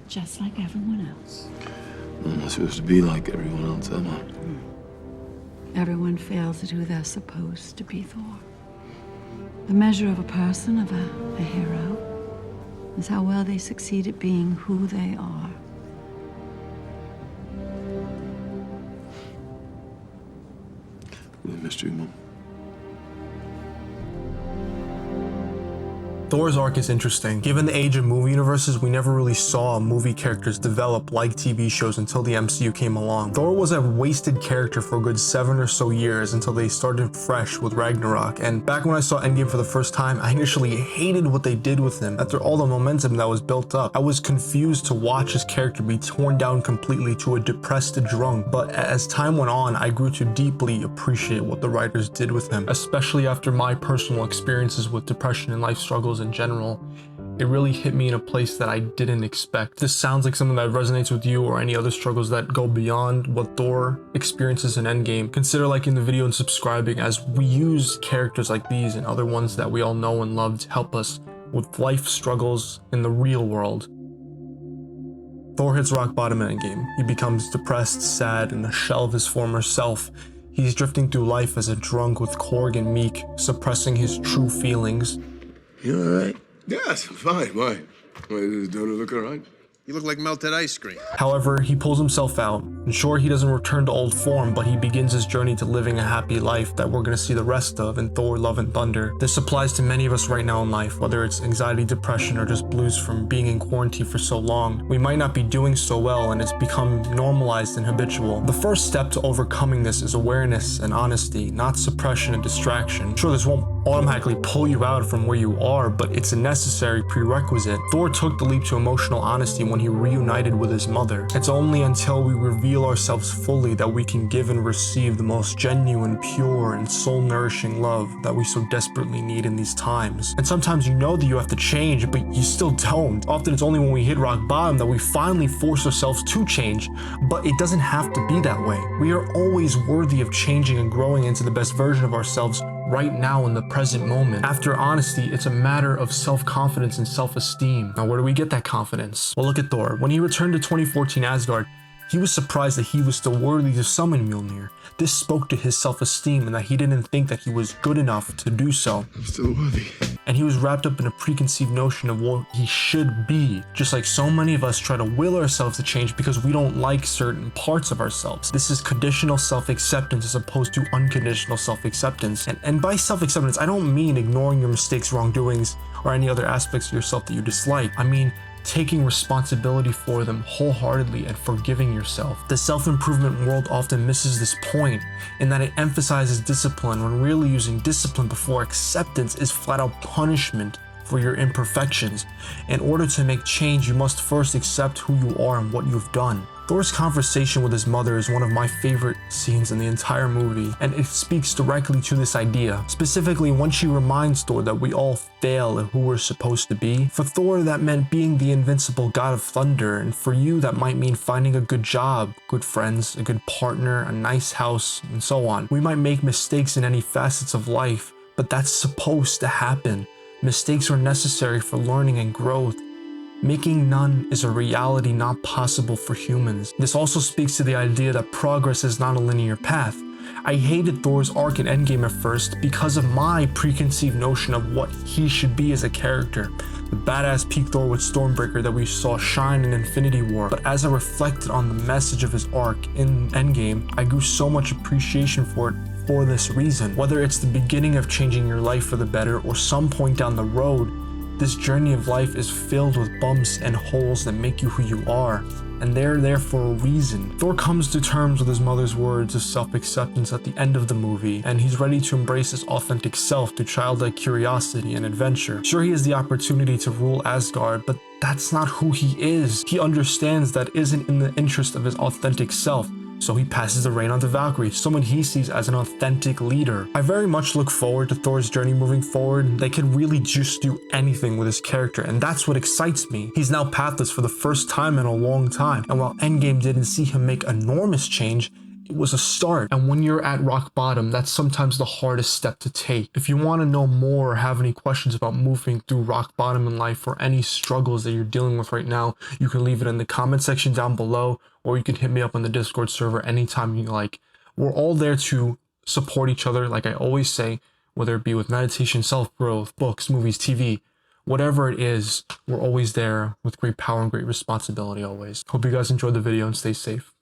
Just like everyone else. I'm not supposed to be like everyone else, am I? Everyone fails at who they're supposed to be, Thor. The measure of a person, of a hero, is how well they succeed at being who they are. Really missed you, Mom. Thor's arc is interesting. Given the age of movie universes, we never really saw movie characters develop like TV shows until the MCU came along. Thor was a wasted character for a good 7 or so years until they started fresh with Ragnarok, and back when I saw Endgame for the first time, I initially hated what they did with him. After all the momentum that was built up, I was confused to watch his character be torn down completely to a depressed drunk, but as time went on, I grew to deeply appreciate what the writers did with him, especially after my personal experiences with depression and life struggles in general. It really hit me in a place that I didn't expect. This sounds like something that resonates with you or any other struggles that go beyond what Thor experiences in Endgame. Consider liking the video and subscribing, as we use characters like these and other ones that we all know and love to help us with life struggles in the real world. Thor hits rock bottom in Endgame. He becomes depressed, sad, and a shell of his former self. He's drifting through life as a drunk with Korg and Miek, suppressing his true feelings. You alright? Yes, fine. Why? Don't it look all right? You look like melted ice cream. However, he pulls himself out, and sure, he doesn't return to old form, but he begins his journey to living a happy life that we're going to see the rest of in Thor Love and Thunder. This applies to many of us right now in life, whether it's anxiety, depression, or just blues from being in quarantine for so long. We might not be doing so well, and it's become normalized and habitual. The first step to overcoming this is awareness and honesty, not suppression and distraction. Sure, this won't automatically pull you out from where you are, but it's a necessary prerequisite. Thor took the leap to emotional honesty when he reunited with his mother. It's only until we reveal ourselves fully that we can give and receive the most genuine, pure, and soul-nourishing love that we so desperately need in these times. And sometimes you know that you have to change, but you still don't. Often it's only when we hit rock bottom that we finally force ourselves to change, but it doesn't have to be that way. We are always worthy of changing and growing into the best version of ourselves right now in the present moment. After honesty, it's a matter of self-confidence and self-esteem. Now, where do we get that confidence? Well, look at Thor. When he returned to 2014 Asgard, he was surprised that he was still worthy to summon Mjolnir. This spoke to his self-esteem and that he didn't think that he was good enough to do so. I'm still worthy. And he was wrapped up in a preconceived notion of what he should be, just like so many of us try to will ourselves to change because we don't like certain parts of ourselves. This is conditional self-acceptance as opposed to unconditional self-acceptance. And by self-acceptance, I don't mean ignoring your mistakes, wrongdoings, or any other aspects of yourself that you dislike. I mean taking responsibility for them wholeheartedly and forgiving yourself. The self-improvement world often misses this point in that it emphasizes discipline when really using discipline before acceptance is flat out punishment for your imperfections. In order to make change, you must first accept who you are and what you've done. Thor's conversation with his mother is one of my favorite scenes in the entire movie, and it speaks directly to this idea. Specifically, when she reminds Thor that we all fail at who we're supposed to be. For Thor, that meant being the invincible god of thunder, and for you, that might mean finding a good job, good friends, a good partner, a nice house, and so on. We might make mistakes in any facets of life, but that's supposed to happen. Mistakes are necessary for learning and growth. Making none is a reality not possible for humans. This also speaks to the idea that progress is not a linear path. I hated Thor's arc in Endgame at first because of my preconceived notion of what he should be as a character. The badass peak Thor with Stormbreaker that we saw shine in Infinity War. But as I reflected on the message of his arc in Endgame, I grew so much appreciation for it for this reason. Whether it's the beginning of changing your life for the better or some point down the road, this journey of life is filled with bumps and holes that make you who you are, and they're there for a reason. Thor comes to terms with his mother's words of self-acceptance at the end of the movie, and he's ready to embrace his authentic self through childlike curiosity and adventure. Sure, he has the opportunity to rule Asgard, but that's not who he is. He understands that isn't in the interest of his authentic self. So he passes the reign on to Valkyrie, someone he sees as an authentic leader. I very much look forward to Thor's journey moving forward. They could really just do anything with his character, and that's what excites me. He's now pathless for the first time in a long time, and while Endgame didn't see him make enormous change, it was a start. And when you're at rock bottom, that's sometimes the hardest step to take. If you want to know more or have any questions about moving through rock bottom in life or any struggles that you're dealing with right now, you can leave it in the comment section down below, or you can hit me up on the Discord server anytime you like. We're all there to support each other, like I always say, whether it be with meditation, self-growth, books, movies, TV, whatever it is, we're always there with great power and great responsibility always. Hope you guys enjoyed the video and stay safe.